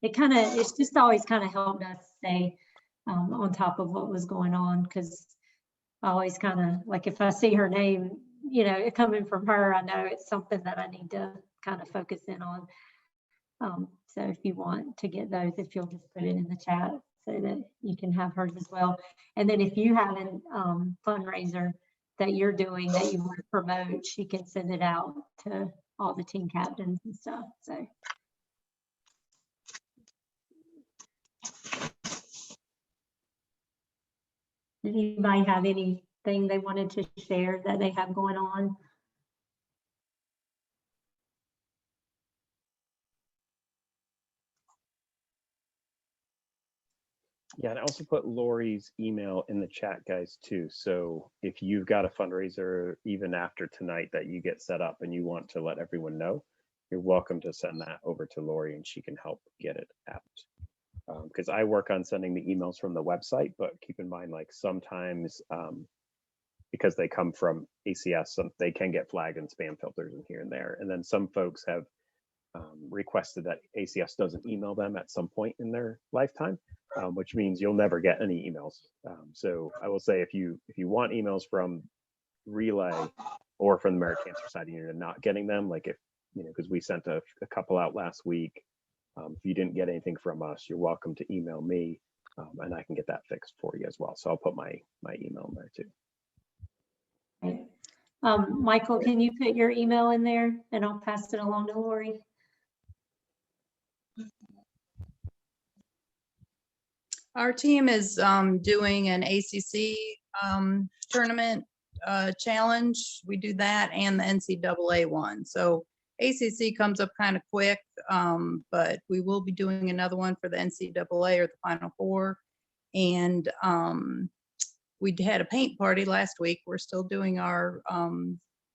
it's just always kind of helped us stay on top of what was going on, because I always kind of, like, if I see her name, you know, it coming from her, I know it's something that I need to kind of focus in on. So if you want to get those, if you'll just put it in the chat so that you can have hers as well. And then if you have a fundraiser that you're doing that you want to promote, she can send it out to all the team captains and stuff. So. Did anybody have anything they wanted to share that they have going on? Yeah, and I also put Lori's email in the chat, guys, too. So if you've got a fundraiser, even after tonight, that you get set up and you want to let everyone know, you're welcome to send that over to Lori, and she can help get it out. Because I work on sending the emails from the website, but keep in mind, like, sometimes because they come from ACS, they can get flagged in spam filters and here and there. And then some folks have requested that ACS doesn't email them at some point in their lifetime, which means you'll never get any emails. So I will say, if you want emails from Relay or from the American Cancer Society, you're not getting them, like, if, you know, because we sent a couple out last week. If you didn't get anything from us, you're welcome to email me, and I can get that fixed for you as well. So I'll put my email in there too. Right. Michael, can you put your email in there, and I'll pass it along to Lori? Our team is doing an ACC tournament challenge. We do that, and the NCAA one. So ACC comes up kind of quick, but we will be doing another one for the NCAA or the Final Four. And we had a paint party last week. We're still doing our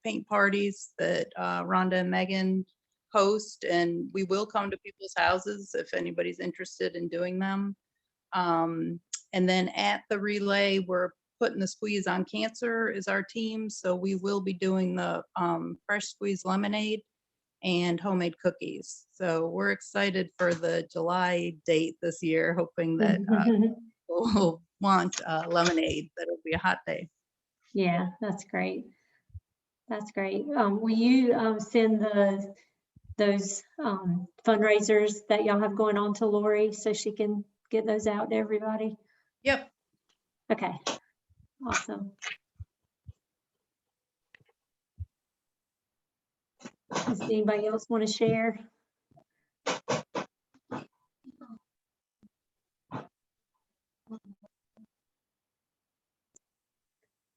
paint parties that Rhonda and Megan host, and we will come to people's houses if anybody's interested in doing them. And then at the relay, we're putting the Squeeze on Cancer is our team. So we will be doing the fresh squeeze lemonade and homemade cookies. So we're excited for the July date this year, hoping that we'll want lemonade. That'll be a hot day. Yeah, that's great. That's great. Will you send those fundraisers that y'all have going on to Lori so she can get those out to everybody? Yep. Okay, awesome. Does anybody else want to share?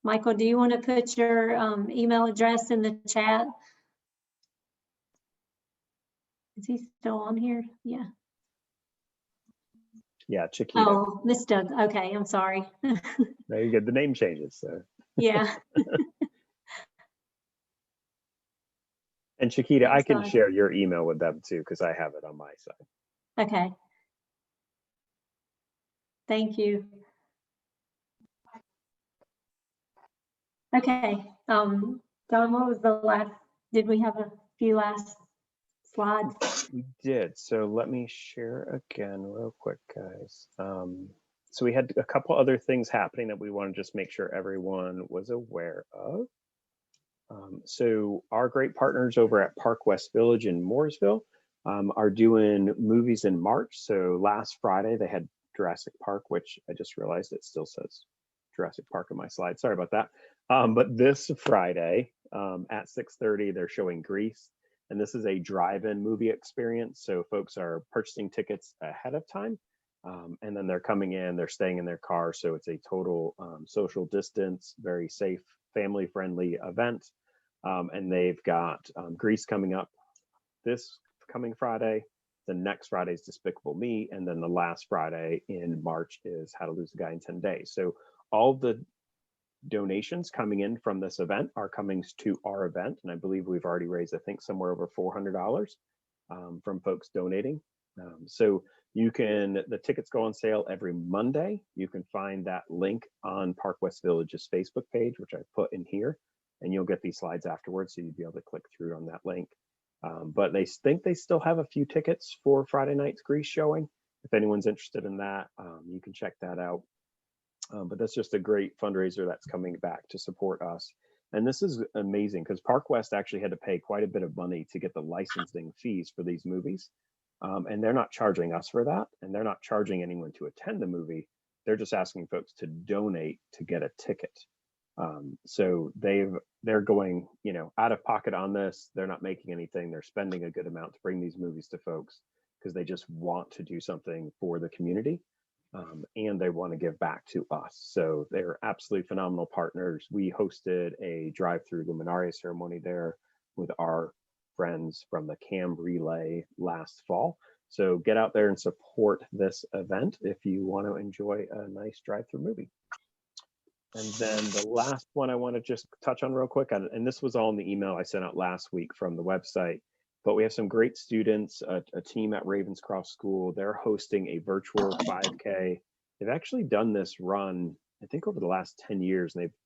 Michael, do you want to put your email address in the chat? Is he still on here? Yeah. Yeah, Chiquita. Oh, Miss Doug. Okay, I'm sorry. No, you're good. The name changes. So. Yeah. And Chiquita, I can Sorry. share your email with them too, because I have it on my side. Okay. Thank you. Okay. Don, what was the last? Did we have a few last slides? We did. So let me share again real quick, guys. So we had a couple other things happening that we want to just make sure everyone was aware of. So our great partners over at Park West Village in Mooresville are doing movies in March. So last Friday they had Jurassic Park, which I just realized it still says Jurassic Park on my slide. Sorry about that. But this Friday at 6:30, they're showing Grease. And this is a drive-in movie experience. So folks are purchasing tickets ahead of time. And then they're coming in, they're staying in their car. So it's a total social distance, very safe, family-friendly event. And they've got Grease coming up this coming Friday. The next Friday is Despicable Me. And then the last Friday in March is How to Lose a Guy in 10 Days. So all the donations coming in from this event are coming to our event. And I believe we've already raised, I think, somewhere over $400 from folks donating. So you can, the tickets go on sale every Monday. You can find that link on Park West Village's Facebook page, which I put in here, and you'll get these slides afterwards. So you'll be able to click through on that link. But they think they still have a few tickets for Friday night's Grease showing. If anyone's interested in that, you can check that out. But that's just a great fundraiser that's coming back to support us. And this is amazing because Park West actually had to pay quite a bit of money to get the licensing fees for these movies. And they're not charging us for that. And they're not charging anyone to attend the movie. They're just asking folks to donate to get a ticket. So they're going, out of pocket on this. They're not making anything. They're spending a good amount to bring these movies to folks because they just want to do something for the community. And they want to give back to us. So they're absolutely phenomenal partners. We hosted a drive-through Luminaria ceremony there with our friends from the CAM Relay last fall. So get out there and support this event if you want to enjoy a nice drive-through movie. And then the last one I want to just touch on real quick, and this was all in the email I sent out last week from the website, but we have some great students, a team at Ravenscroft School. They're hosting a virtual 5K. They've actually done this run, I think, over the last 10 years. And they've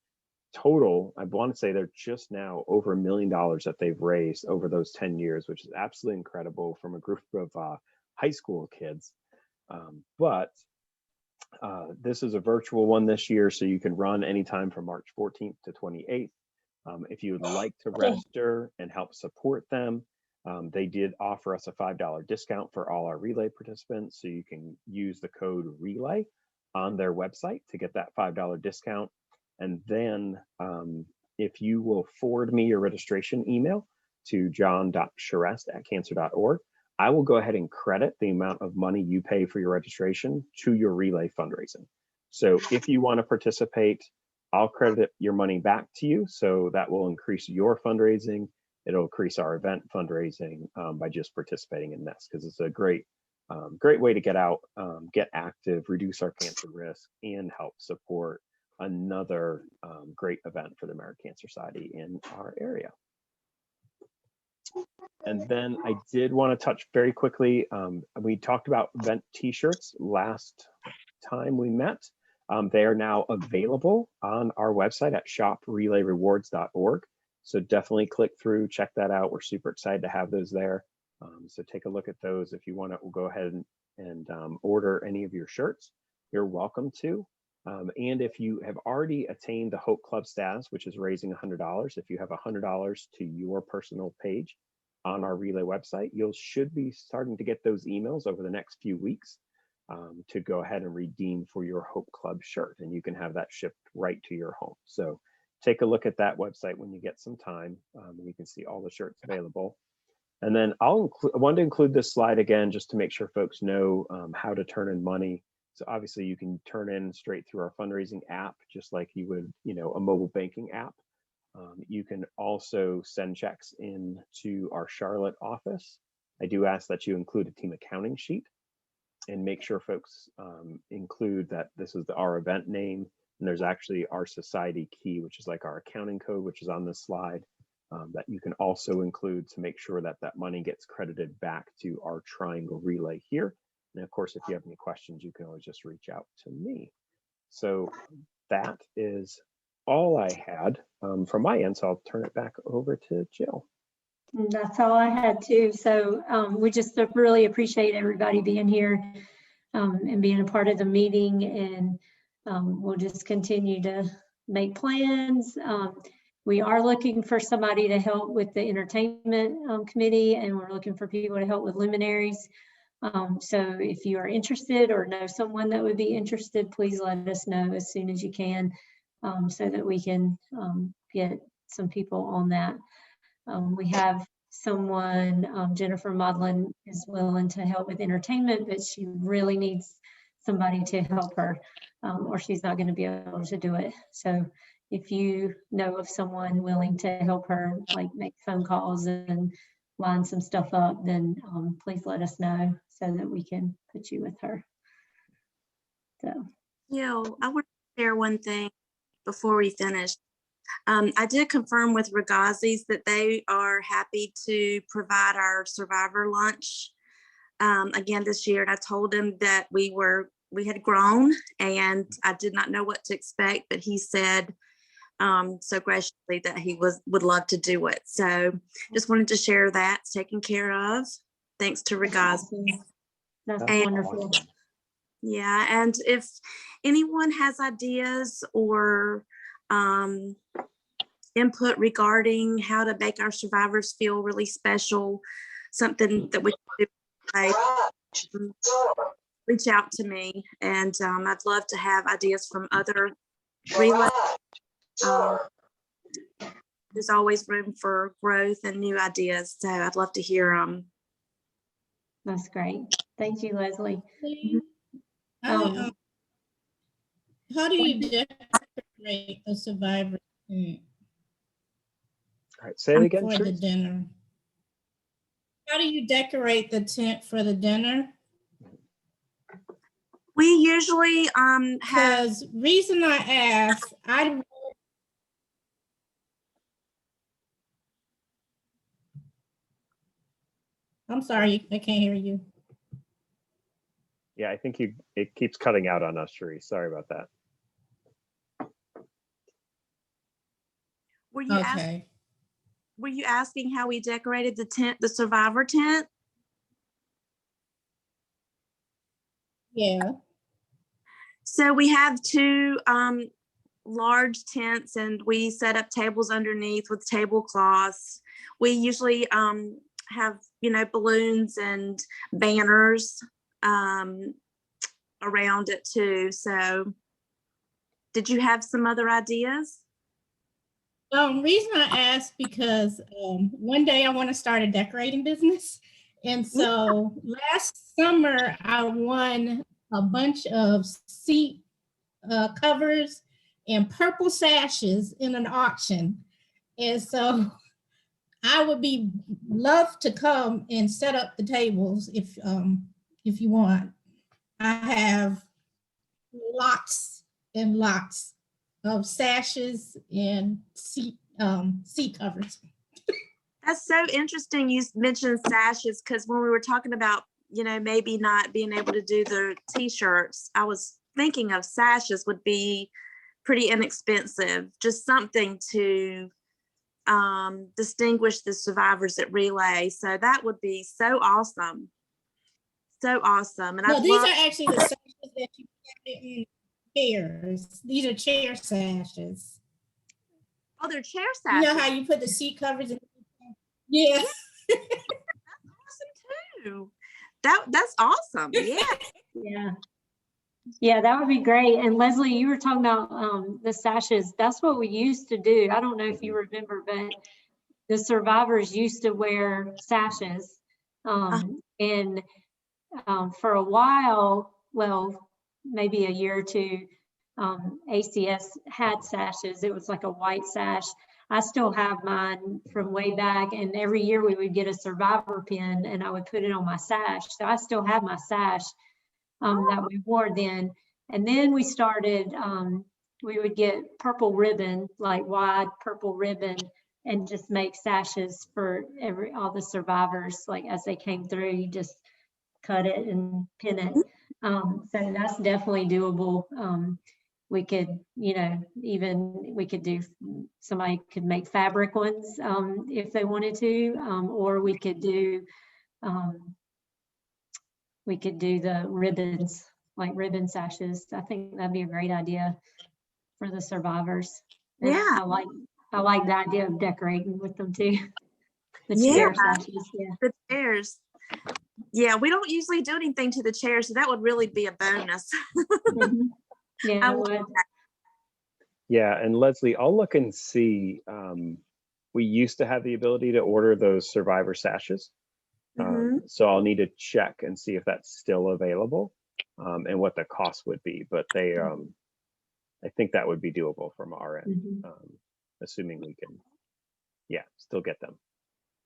total, I want to say they're just now over $1 million that they've raised over those 10 years, which is absolutely incredible from a group of high school kids. But this is a virtual one this year, so you can run anytime from March 14th to 28th. If you would like to register and help support them, they did offer us a $5 discount for all our relay participants. So you can use the code RELAY on their website to get that $5 discount. And then if you will forward me your registration email to john.charest@cancer.org, I will go ahead and credit the amount of money you pay for your registration to your relay fundraising. So if you want to participate, I'll credit your money back to you. So that will increase your fundraising it'll increase our event fundraising by just participating in this, because it's a great way to get out, get active, reduce our cancer risk, and help support another great event for the American Cancer Society in our area. And then I did want to touch very quickly, we talked about event t-shirts last time we met. They are now available on our website at shoprelayrewards.org. So definitely click through, check that out. We're super excited to have those there. So take a look at those. If you want to go ahead and order any of your shirts, you're welcome to. And if you have already attained the Hope Club status, which is raising $100, if you have $100 to your personal page on our Relay website, you should be starting to get those emails over the next few weeks to go ahead and redeem for your Hope Club shirt, and you can have that shipped right to your home. So take a look at that website when you get some time, and you can see all the shirts available. And then I wanted to include this slide again, just to make sure folks know how to turn in money. So obviously you can turn in straight through our fundraising app, just like you would, a mobile banking app. You can also send checks in to our Charlotte office. I do ask that you include a team accounting sheet and make sure folks include that this is our event name, and there's actually our society key, which is like our accounting code, which is on this slide, that you can also include to make sure that that money gets credited back to our Triangle Relay here. And of course, if you have any questions, you can always just reach out to me. So that is all I had from my end. So I'll turn it back over to Jill. That's all I had too. So we just really appreciate everybody being here and being a part of the meeting, and we'll just continue to make plans. We are looking for somebody to help with the entertainment committee, and we're looking for people to help with luminaries. So if you are interested or know someone that would be interested, please let us know as soon as you can, so that we can get some people on that. We have someone, Jennifer Modlin is willing to help with entertainment, but she really needs somebody to help her, or she's not going to be able to do it. So if you know of someone willing to help her, like make phone calls and line some stuff up, then please let us know so that we can put you with her. So, I want to share one thing before we finish. I did confirm with Ragazzi's that they are happy to provide our survivor lunch again this year. And I told them that we had grown and I did not know what to expect, but he said so graciously that he would love to do it. So just wanted to share that. It's taken care of. Thanks to Ragazzi's. That's wonderful. Yeah, and if anyone has ideas or input regarding how to make our survivors feel really special, something that we can do, reach out to me, and I'd love to have ideas from other relays. There's always room for growth and new ideas, so I'd love to hear them. That's great. Thank you, Leslie. How do you decorate a survivor tent? All right, say it again. For the dinner. How do you decorate the tent for the dinner? We usually because reason I ask, I'm sorry, I can't hear you. Yeah, I think it keeps cutting out on us, Cherie. Sorry about that. Were you asking how we decorated the tent, the survivor tent? Yeah. So we have two large tents, and we set up tables underneath with tablecloths. We usually have, balloons and banners around it too. So did you have some other ideas? Reason I asked because one day I want to start a decorating business. And so last summer I won a bunch of seat covers and purple sashes in an auction. And so I would be love to come and set up the tables if you want. I have lots and lots of sashes and seat covers. That's so interesting you mentioned sashes, because when we were talking about, maybe not being able to do the t-shirts, I was thinking of sashes would be pretty inexpensive, just something to distinguish the survivors at Relay. So that would be so awesome. So awesome. And no, these are actually the sashes that you get in chairs. These are chair sashes. Oh, they're chair sashes. You know how you put the seat covers in? Yeah. Awesome too. That's awesome. Yeah. Yeah, that would be great. And Leslie, you were talking about the sashes. That's what we used to do. I don't know if you remember, but the survivors used to wear sashes. And for a while, well, maybe a year or two, ACS had sashes. It was like a white sash. I still have mine from way back, and every year we would get a survivor pin and I would put it on my sash. So I still have my sash that we wore then. And then we started, we would get purple ribbon, like wide purple ribbon, and just make sashes for all the survivors. Like as they came through, you just cut it and pin it. So that's definitely doable. We could, we could do, somebody could make fabric ones if they wanted to, or we could do the ribbons, like ribbon sashes. I think that'd be a great idea for the survivors. And yeah. I like the idea of decorating with them too. The chair sashes, yeah. The chairs. Yeah, we don't usually do anything to the chairs, so that would really be a bonus. Yeah, it would. Yeah, and Leslie, I'll look and see. We used to have the ability to order those survivor sashes. So I'll need to check and see if that's still available and what the cost would be. But they, I think that would be doable from our end, assuming we can, still get them.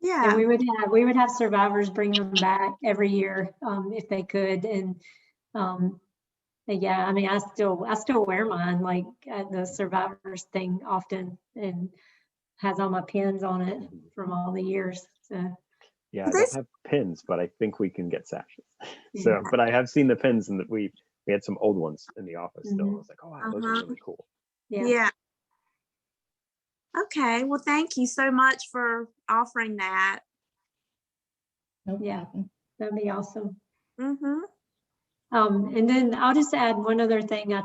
Yeah, and we would have survivors bring them back every year if they could. And yeah, I mean, I still wear mine, like at the survivors thing often, and has all my pins on it from all the years. So. Yeah, I don't have pins, but I think we can get sashes. So, but I have seen the pins, and that we had some old ones in the office still. I was like, oh wow, those are really cool. Yeah. Okay, well, thank you so much for offering that. Yeah, that'd be awesome. And then I'll just add one other thing. I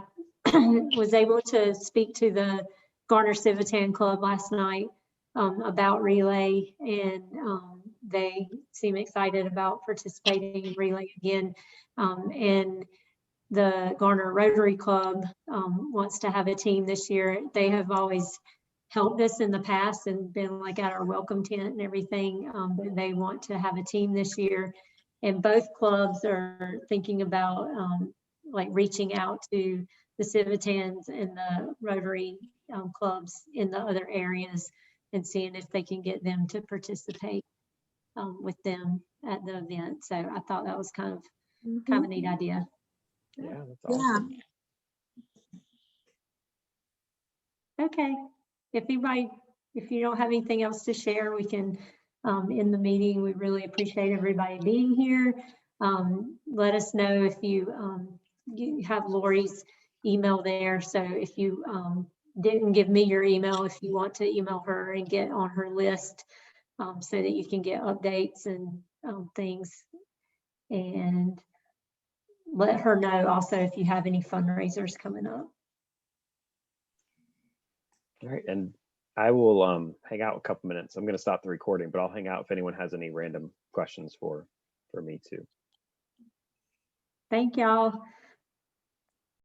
was able to speak to the Garner Civitan Club last night about Relay, and they seem excited about participating in Relay again. And the Garner Rotary Club wants to have a team this year. They have always helped us in the past and been like at our welcome tent and everything, but they want to have a team this year. And both clubs are thinking about like reaching out to the Civitans and the Rotary clubs in the other areas and seeing if they can get them to participate with them at the event. So I thought that was kind of a neat idea. Yeah, that's awesome. Okay. If you don't have anything else to share, we can end the meeting. We really appreciate everybody being here. Let us know if you have Lori's email there. So if you didn't give me your email, if you want to email her and get on her list so that you can get updates and things. And let her know also if you have any fundraisers coming up. All right, and I will hang out a couple minutes. I'm going to stop the recording, but I'll hang out if anyone has any random questions for me too. Thank y'all.